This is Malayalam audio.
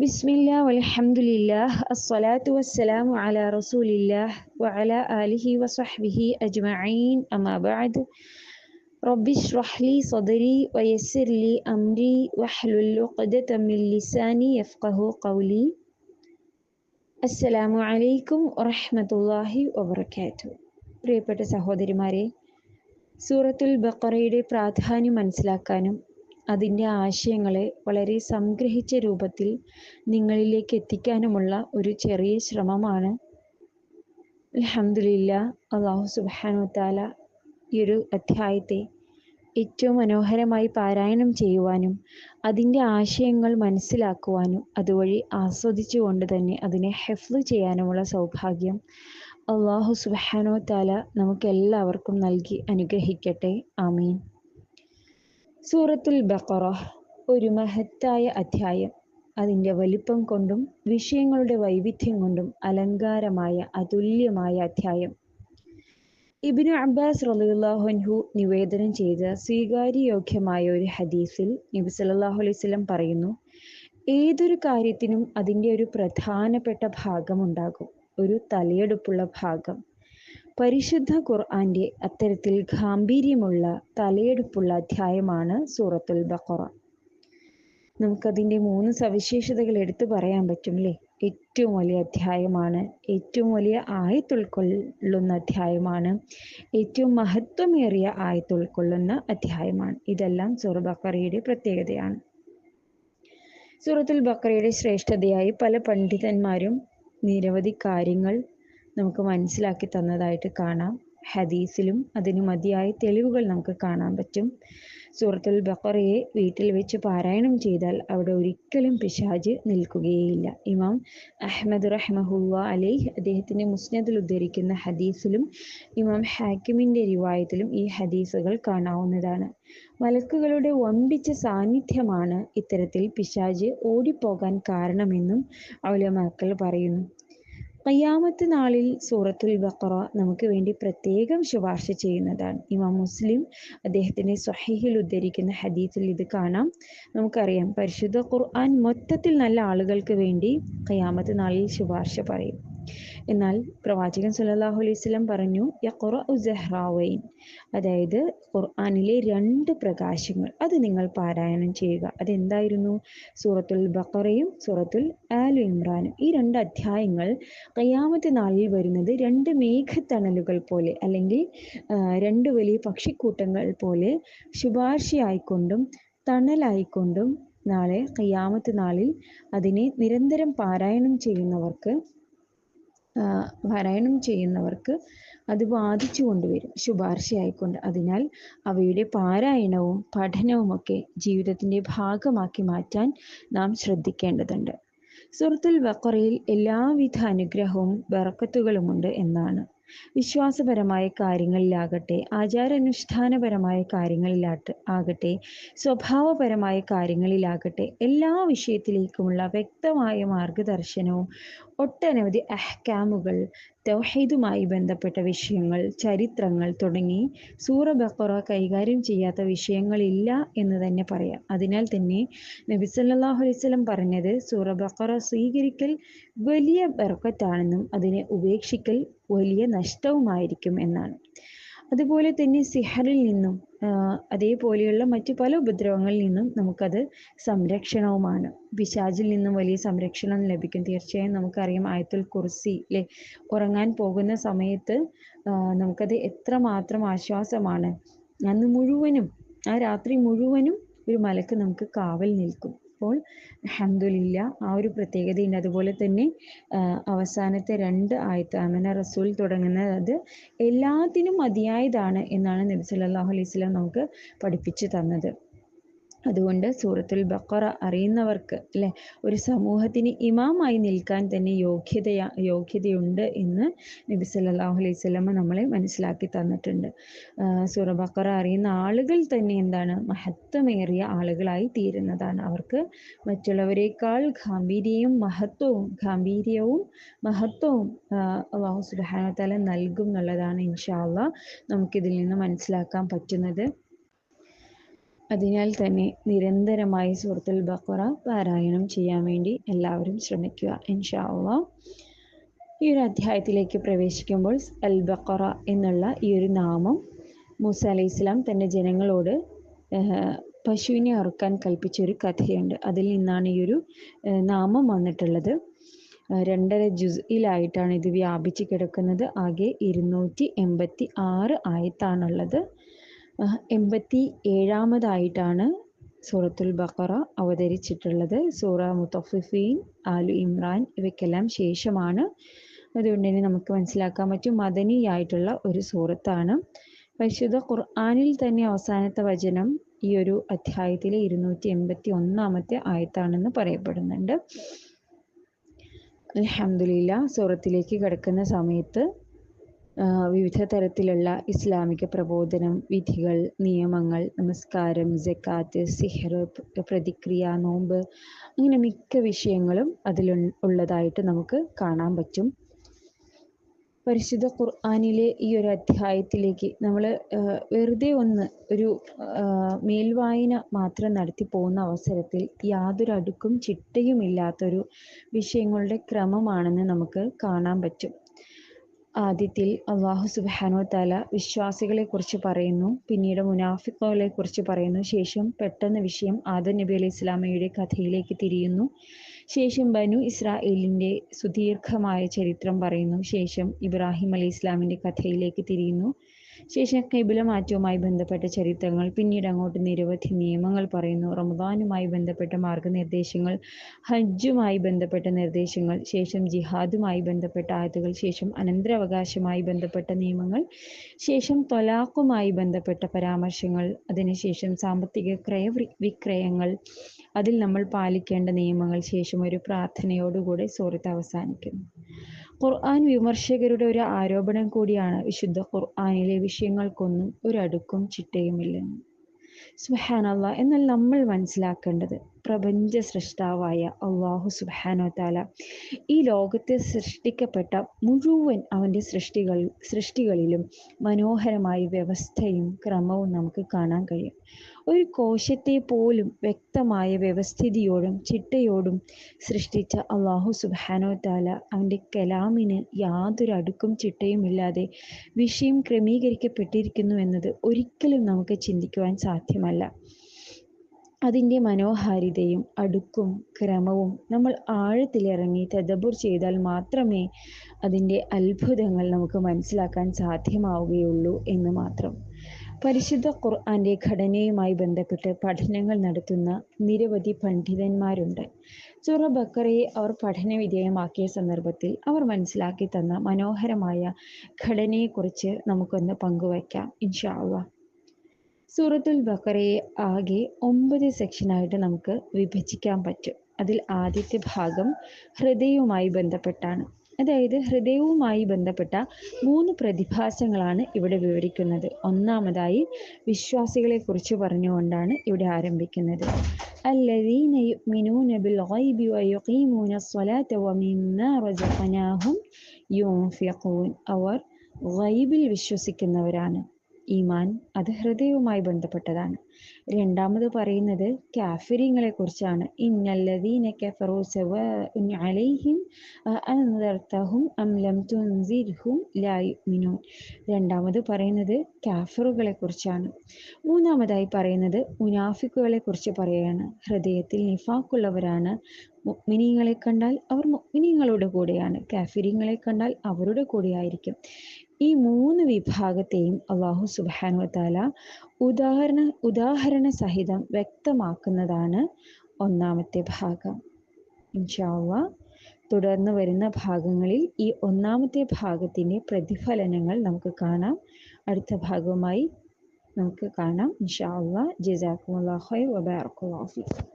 ബിസ്മില്ലാ വൽഹംദുലില്ലാഹ് അസ്സലാത്തു വസ്സലാമു അലാ റസൂലില്ലാഹ് വഅലാ ആലിഹി വസഹ്ബിഹി അജ്മഈൻ അമ്മാ ബഅദ് റബ്ബിശ്റഹ് ലി സദ്രി വയസ്സിർ ലി അംരി വഹ്ലുൽ ഉഖ്ദത മിൻ ലിസാനി യഫ്ഖഹു ഖൗലി. അസ്സലാമു അലൈക്കും വറഹ്മത്തുള്ളാഹി വബറകാതുഹു. പ്രിയപ്പെട്ട സഹോദരിമാരെ, സൂറത്തുൽ ബഖറയുടെ പ്രാധാന്യം മനസ്സിലാക്കാനും അതിൻ്റെ ആശയങ്ങളെ വളരെ സംഗ്രഹിച്ച രൂപത്തിൽ നിങ്ങളിലേക്ക് എത്തിക്കാനുമുള്ള ഒരു ചെറിയ ശ്രമമാണ് അൽഹംദുലില്ലാഹ്. അല്ലാഹു സുബ്ഹാനഹു വതആല ഈ ഒരു അധ്യായത്തെ ഏറ്റവും മനോഹരമായി പാരായണം ചെയ്യുവാനും അതിൻ്റെ ആശയങ്ങൾ മനസ്സിലാക്കുവാനും അതുവഴി ആസ്വദിച്ചുകൊണ്ട് തന്നെ അതിനെ ഹിഫ്ള് ചെയ്യാനുമുള്ള സൗഭാഗ്യം അല്ലാഹു സുബ്ഹാനഹു വതആല നമുക്കെല്ലാവർക്കും നൽകി അനുഗ്രഹിക്കട്ടെ. ആമീൻ. സൂറത്തുൽ ബഖറ ഒരു മഹത്തായ അധ്യായം. അതിൻ്റെ വലിപ്പം കൊണ്ടും വിഷയങ്ങളുടെ വൈവിധ്യം കൊണ്ടും അലങ്കാരമായ അതുല്യമായ അധ്യായം. ഇബ്നു അബ്ബാസ് റളിയല്ലാഹു അൻഹു നിവേദനം ചെയ്ത സ്വീകാര്യയോഗ്യമായ ഒരു ഹദീസിൽ നബി സല്ലല്ലാഹു അലൈഹി വസല്ലം പറയുന്നു, ഏതൊരു കാര്യത്തിനും അതിൻ്റെ ഒരു പ്രധാനപ്പെട്ട ഭാഗമുണ്ടാകും, ഒരു തലയെടുപ്പുള്ള ഭാഗം. പരിശുദ്ധ ഖുർആന്റെ അത്തരത്തിൽ ഗാംഭീര്യമുള്ള തലയെടുപ്പുള്ള അധ്യായമാണ് സൂറത്തുൽ ബഖറ. നമുക്കതിൻ്റെ 3 സവിശേഷതകൾ എടുത്തു പറയാൻ പറ്റും അല്ലേ? ഏറ്റവും വലിയ അധ്യായമാണ്, ഏറ്റവും വലിയ ആയത്ത് ഉൾക്കൊള്ളുന്ന അധ്യായമാണ്, ഏറ്റവും മഹത്വമേറിയ ആയത്ത് ഉൾക്കൊള്ളുന്ന അധ്യായമാണ്. ഇതെല്ലാം സൂറ ബഖറയുടെ പ്രത്യേകതയാണ്. സൂറത്തുൽ ബഖറയുടെ ശ്രേഷ്ഠതയായി പല പണ്ഡിതന്മാരും നിരവധി കാര്യങ്ങൾ നമുക്ക് മനസ്സിലാക്കി തന്നതായിട്ട് കാണാം. ഹദീസിലും അതിന് മതിയായ തെളിവുകൾ നമുക്ക് കാണാൻ പറ്റും. സൂറത്തുൽ ബഖറയെ വീട്ടിൽ വെച്ച് പാരായണം ചെയ്താൽ അവിടെ ഒരിക്കലും പിശാച് നിൽക്കുകയില്ല. ഇമാം അഹ്മദ് റഹ്മഹുല്ലാഹി അലൈഹി അദ്ദേഹത്തിൻ്റെ മുസ്നദിൽ ഉദ്ധരിക്കുന്ന ഹദീസിലും ഇമാം ഹാക്കിമിൻ്റെ റിവായത്തിലും ഈ ഹദീസുകൾ കാണാവുന്നതാണ്. മലക്കുകളുടെ വമ്പിച്ച സാന്നിധ്യമാണ് ഇത്തരത്തിൽ പിശാച് ഓടിപ്പോകാൻ കാരണമെന്നും ഉലമാക്കൾ പറയുന്നു. ഖിയാമത്ത് നാളിൽ സൂറത്തുൽ ബഖറ നമുക്ക് വേണ്ടി പ്രത്യേകം ശുപാർശ ചെയ്യുന്നതാണ്. ഇമാം മുസ്ലിം അദ്ദേഹത്തിൻ്റെ സ്വഹീഹിൽ ഉദ്ധരിക്കുന്ന ഹദീസിൽ ഇത് കാണാം. നമുക്കറിയാം, പരിശുദ്ധ ഖുർആൻ മൊത്തത്തിൽ നല്ല ആളുകൾക്ക് വേണ്ടി ഖിയാമത്ത് നാളിൽ ശുപാർശ പറയും. എന്നാൽ പ്രവാചകൻ സല്ലല്ലാഹു അലൈഹി വസല്ലം പറഞ്ഞു, യഖ്റഉ സഹ്റാവൈൻ, അതായത് ഖുർആനിലെ 2 പ്രകാശങ്ങൾ, അത് നിങ്ങൾ പാരായണം ചെയ്യുക. അതെന്തായിരുന്നു? സൂറത്തുൽ ബഖറയും സൂറത്തുൽ ആലു ഇമ്രാനും. ഈ 2 അധ്യായങ്ങൾ ഖിയാമത്ത് നാളിൽ വരുന്നത് 2 മേഘത്തണലുകൾ പോലെ, അല്ലെങ്കിൽ 2 വലിയ പക്ഷിക്കൂട്ടങ്ങൾ പോലെ ശുപാർശയായിക്കൊണ്ടും തണലായിക്കൊണ്ടും നാളെ ഖിയാമത്ത് നാളിൽ അതിനെ നിരന്തരം പാരായണം ചെയ്യുന്നവർക്ക് അത് ബാധിച്ചു കൊണ്ടുവരും, ശുപാർശയായിക്കൊണ്ട്. അതിനാൽ അവയുടെ പാരായണവും പഠനവുമൊക്കെ ജീവിതത്തിൻ്റെ ഭാഗമാക്കി മാറ്റാൻ നാം ശ്രദ്ധിക്കേണ്ടതുണ്ട്. സൂറത്തുൽ ബഖറയിൽ എല്ലാവിധ അനുഗ്രഹവും ബറക്കത്തുകളുമുണ്ട് എന്നാണ്. വിശ്വാസപരമായ കാര്യങ്ങളിലാകട്ടെ, ആചാരാനുഷ്ഠാനപരമായ കാര്യങ്ങളിലാകട്ടെ, സ്വഭാവപരമായ കാര്യങ്ങളിലാകട്ടെ, എല്ലാ വിഷയത്തിലേക്കുമുള്ള വ്യക്തമായ മാർഗദർശനവും ഒട്ടനവധി അഹ്കാമുകൾ, തൗഹീദുമായി ബന്ധപ്പെട്ട വിഷയങ്ങൾ, ചരിത്രങ്ങൾ തുടങ്ങി സൂറ ബഖറ കൈകാര്യം ചെയ്യാത്ത വിഷയങ്ങളില്ല എന്ന് തന്നെ പറയാം. അതിനാൽ തന്നെ നബി സല്ലല്ലാഹു അലൈഹി വസല്ലം പറഞ്ഞത് സൂറ ബഖറ സ്വീകരിക്കൽ വലിയ ബർക്കത്താണെന്നും അതിനെ ഉപേക്ഷിക്കൽ വലിയ നഷ്ടവുമായിരിക്കും എന്നാണ്. അതുപോലെ തന്നെ സിഹറിൽ നിന്നും അതേപോലെയുള്ള മറ്റു പല ഉപദ്രവങ്ങളിൽ നിന്നും നമുക്കത് സംരക്ഷണവുമാണ്. പിശാചിൽ നിന്നും വലിയ സംരക്ഷണം ലഭിക്കും. തീർച്ചയായും നമുക്കറിയാം, ആയത്തുൽ കുർസി അല്ലേ, ഉറങ്ങാൻ പോകുന്ന സമയത്ത് നമുക്കത് എത്രമാത്രം ആശ്വാസമാണ്. അന്ന് മുഴുവനും, ആ രാത്രി മുഴുവനും ഒരു മലക്ക് നമുക്ക് കാവൽ നിൽക്കും. അപ്പോൾ അൽഹംദുലില്ലാ ആ ഒരു പ്രത്യേകതയുണ്ട്. അതുപോലെ തന്നെ അവസാനത്തെ 2 ആയത്ത് ആമന റസൂൽ തുടങ്ങുന്നത് അത് എല്ലാത്തിനും മതിയായതാണ് എന്നാണ് നബി സല്ലല്ലാഹു അലൈഹി വസല്ലം നമുക്ക് പഠിപ്പിച്ചു തന്നത്. അതുകൊണ്ട് സൂറത്തുൽ ബഖറ അറിയുന്നവർക്ക് അല്ലെ, ഒരു സമൂഹത്തിന് ഇമാമായി നിൽക്കാൻ തന്നെ യോഗ്യതയുണ്ട് എന്ന് നബി സല്ലല്ലാഹു അലൈഹി വസല്ലം നമ്മളെ മനസ്സിലാക്കി തന്നിട്ടുണ്ട്. സൂറ ബഖറ അറിയുന്ന ആളുകൾ തന്നെ എന്താണ്, മഹത്വമേറിയ ആളുകളായി തീരുന്നതാണ്. അവർക്ക് മറ്റുള്ളവരെക്കാൾ ഗാംഭീര്യവും മഹത്വവും അല്ലാഹു സുബ്ഹാനഹു വ തആല നൽകും എന്നുള്ളതാണ് ഇൻഷാ അല്ലാഹ് നമുക്കിതിൽ നിന്ന് മനസ്സിലാക്കാൻ പറ്റുന്നത്. അതിനാൽ തന്നെ നിരന്തരമായി സൂറത്തുൽ ബഖറ പാരായണം ചെയ്യാൻ വേണ്ടി എല്ലാവരും ശ്രമിക്കുക. ഇൻഷാ അല്ലാഹ് ഈ ഒരു അധ്യായത്തിലേക്ക് പ്രവേശിക്കുമ്പോൾ അൽ ബഖറ എന്നുള്ള ഈ ഒരു നാമം മൂസ അലൈഹി ഇസ്ലാം തൻ്റെ ജനങ്ങളോട് പശുവിനെ അറുക്കാൻ കൽപ്പിച്ചൊരു കഥയുണ്ട്. അതിൽ നിന്നാണ് ഈ ഒരു നാമം വന്നിട്ടുള്ളത്. 2.5 ജുസ്ഇലായിട്ടാണ് ഇത് വ്യാപിച്ച് കിടക്കുന്നത്. ആകെ 286 ആയത്താണുള്ളത്. 87-ാമതായിട്ടാണ് സൂറത്തുൽ ബഖറ അവതരിച്ചിട്ടുള്ളത്. സൂറ മുത്തഫിഫീൻ, ആലു ഇമ്രാൻ ഇവയ്ക്കെല്ലാം ശേഷമാണ്. അതുകൊണ്ട് തന്നെ നമുക്ക് മനസ്സിലാക്കാൻ പറ്റും മദനിയായിട്ടുള്ള ഒരു സൂറത്താണ്. പരിശുദ്ധ ഖുർആനിൽ തന്നെ അവസാനത്തെ വചനം ഈ ഒരു അധ്യായത്തിലെ 281-ാമത്തെ ആയത്താണെന്ന് പറയപ്പെടുന്നുണ്ട്. അൽഹംദുലില്ലാഹ്. സൂറത്തിലേക്ക് കടക്കുന്ന സമയത്ത് വിവിധ തരത്തിലുള്ള ഇസ്ലാമിക പ്രബോധനം, വിധികൾ, നിയമങ്ങൾ, നമസ്കാരം, സക്കാത്ത്, സിഹ്ർ, പ്രതിക്രിയ, നോമ്പ്, അങ്ങനെ മിക്ക വിഷയങ്ങളും ഉള്ളതായിട്ട് നമുക്ക് കാണാൻ പറ്റും. പരിശുദ്ധ ഖുർആനിലെ ഈ ഒരു അധ്യായത്തിലേക്ക് നമ്മൾ വെറുതെ ഒരു മേൽവായന മാത്രം നടത്തി പോകുന്ന അവസരത്തിൽ യാതൊരു അടുക്കും ചിട്ടയുമില്ലാത്തൊരു വിഷയങ്ങളുടെ ക്രമമാണെന്ന് നമുക്ക് കാണാൻ പറ്റും. ആദ്യത്തിൽ അല്ലാഹു സുബ്ഹാനഹു വ തആല വിശ്വാസികളെ കുറിച്ച് പറയുന്നു, പിന്നീട് മുനാഫിഖുകളെ കുറിച്ച് പറയുന്നു, ശേഷം പെട്ടെന്ന് വിഷയം ആദം നബി അലൈഹി സ്വലാമയുടെ കഥയിലേക്ക് തിരിയുന്നു, ശേഷം ബനു ഇസ്രായേലിൻ്റെ സുദീർഘമായ ചരിത്രം പറയുന്നു, ശേഷം ഇബ്രാഹിം അലൈഹി ഇസ്ലാമിൻ്റെ കഥയിലേക്ക് തിരിയുന്നു, ശേഷം ഖിബ്ല മാറ്റവുമായി ബന്ധപ്പെട്ട ചരിത്രങ്ങൾ, പിന്നീട് അങ്ങോട്ട് നിരവധി നിയമങ്ങൾ പറയുന്നു, റമദാനുമായി ബന്ധപ്പെട്ട മാർഗനിർദ്ദേശങ്ങൾ, ഹജ്ജുമായി ബന്ധപ്പെട്ട നിർദ്ദേശങ്ങൾ, ശേഷം ജിഹാദുമായി ബന്ധപ്പെട്ട ആയത്തുകൾ, ശേഷം അനന്തരാവകാശമായി ബന്ധപ്പെട്ട നിയമങ്ങൾ, ശേഷം ത്വലാഖുമായി ബന്ധപ്പെട്ട പരാമർശങ്ങൾ, അതിനുശേഷം സാമ്പത്തിക ക്രയവിക്രയങ്ങൾ, അതിൽ നമ്മൾ പാലിക്കേണ്ട നിയമങ്ങൾ, ശേഷം ഒരു പ്രാർത്ഥനയോടുകൂടെ സൂറത്ത് അവസാനിക്കുന്നു. ഖുർആൻ വിമർശകരുടെ ഒരു ആരോപണം കൂടിയാണ് വിശുദ്ധ ഖുർആനിലെ വിഷയങ്ങൾക്കൊന്നും ഒരടുക്കും ചിട്ടയുമില്ലെന്ന്. സുബ്ഹാനല്ലാഹ്. എന്നാൽ നമ്മൾ മനസ്സിലാക്കേണ്ടത് പ്രപഞ്ച സൃഷ്ടാവായ അല്ലാഹു സുബ്ഹാനഹു വ തആല ഈ ലോകത്തെ സൃഷ്ടിക്കപ്പെട്ട മുഴുവൻ അവൻ്റെ സൃഷ്ടികളിലും മനോഹരമായ വ്യവസ്ഥയും ക്രമവും നമുക്ക് കാണാൻ കഴിയും. ഒരു കോശത്തെ പോലും വ്യക്തമായ വ്യവസ്ഥിതിയോടും ചിട്ടയോടും സൃഷ്ടിച്ച അല്ലാഹു സുബ്ഹാനഹു വ തആല അവൻ്റെ കലാമിന് യാതൊരു അടുക്കും ചിട്ടയുമില്ലാതെ വിഷയം ക്രമീകരിക്കപ്പെട്ടിരിക്കുന്നു എന്നത് ഒരിക്കലും നമുക്ക് ചിന്തിക്കുവാൻ സാധ്യമല്ല. അതിൻ്റെ മനോഹാരിതയും അടുക്കും ക്രമവും നമ്മൾ ആഴത്തിലിറങ്ങി തദബ്ബുർ ചെയ്താൽ മാത്രമേ അതിൻ്റെ അത്ഭുതങ്ങൾ നമുക്ക് മനസ്സിലാക്കാൻ സാധ്യമാവുകയുള്ളൂ എന്ന് മാത്രം. പരിശുദ്ധ ഖുർആൻ്റെ ഘടനയുമായി ബന്ധപ്പെട്ട് പഠനങ്ങൾ നടത്തുന്ന നിരവധി പണ്ഡിതന്മാരുണ്ട്. സൂറ ബഖറയെ അവർ പഠന വിധേയമാക്കിയ സന്ദർഭത്തിൽ അവർ മനസ്സിലാക്കി തന്ന മനോഹരമായ ഘടനയെക്കുറിച്ച് നമുക്കൊന്ന് പങ്കുവയ്ക്കാം ഇൻഷാ അല്ലാഹ്. സൂറത്തുൽ ബഖറയെ ആകെ 9 സെക്ഷനായിട്ട് നമുക്ക് വിഭജിക്കാൻ പറ്റും. അതിൽ ആദ്യത്തെ ഭാഗം ഹൃദയവുമായി ബന്ധപ്പെട്ടാണ്. അതായത് ഹൃദയവുമായി ബന്ധപ്പെട്ട 3 പ്രതിഭാസങ്ങളാണ് ഇവിടെ വിവരിക്കുന്നത്. ഒന്നാമതായി വിശ്വാസികളെ കുറിച്ച് പറഞ്ഞുകൊണ്ടാണ് ഇവിടെ ആരംഭിക്കുന്നത്. അല്ലദീന യുഅ്മിനൂന ബിൽ ഗൈബി വയുഖീമൂന സ്വലാത്ത വമിമ്മാ റസഖനാഹും യുൻഫിഖൂൻ. അവർ ഗൈബിൽ വിശ്വസിക്കുന്നവരാണ്. ഈമാൻ അത് ഹൃദയവുമായി ബന്ധപ്പെട്ടതാണ്. രണ്ടാമത് പറയുന്നത് കാഫിരീങ്ങളെ കുറിച്ചാണ്. ഇന്നല്ലദീന കഫറൂ സവാഉൻ അലൈഹിം അൻദർതഹും അം ലം തുൻസിർഹും ലാ യുഅ്മിനൂൻ. രണ്ടാമത് പറയുന്നത് കാഫിറുകളെ കുറിച്ചാണ്. മൂന്നാമതായി പറയുന്നത് മുനാഫിക്കുകളെ കുറിച്ച് പറയുകയാണ്. ഹൃദയത്തിൽ നിഫാഖുള്ളവരാണ്. മുഅ്മിനീങ്ങളെ കണ്ടാൽ അവർ മുഅ്മിനീങ്ങളുടെ കൂടെയാണ്, കാഫിരീങ്ങളെ കണ്ടാൽ അവരുടെ കൂടെയായിരിക്കും. ഈ 3 വിഭാഗത്തെയും അല്ലാഹു സുബ്ഹാനഹു വ തആല ഉദാഹരണ സഹിതം വ്യക്തമാക്കുന്നതാണ് ഒന്നാമത്തെ ഭാഗം. ഇൻഷാ അല്ലാഹ് തുടർന്ന് വരുന്ന ഭാഗങ്ങളിൽ ഈ ഒന്നാമത്തെ ഭാഗത്തിൻ്റെ പ്രതിഫലനങ്ങൾ നമുക്ക് കാണാം. അടുത്ത ഭാഗവുമായി നമുക്ക് കാണാം ഇൻഷാ അല്ലാഹ്. ജസാക്കുമുല്ലാഹു ഖൈർ വ ബറകല്ലാഹു ഫീക്കും.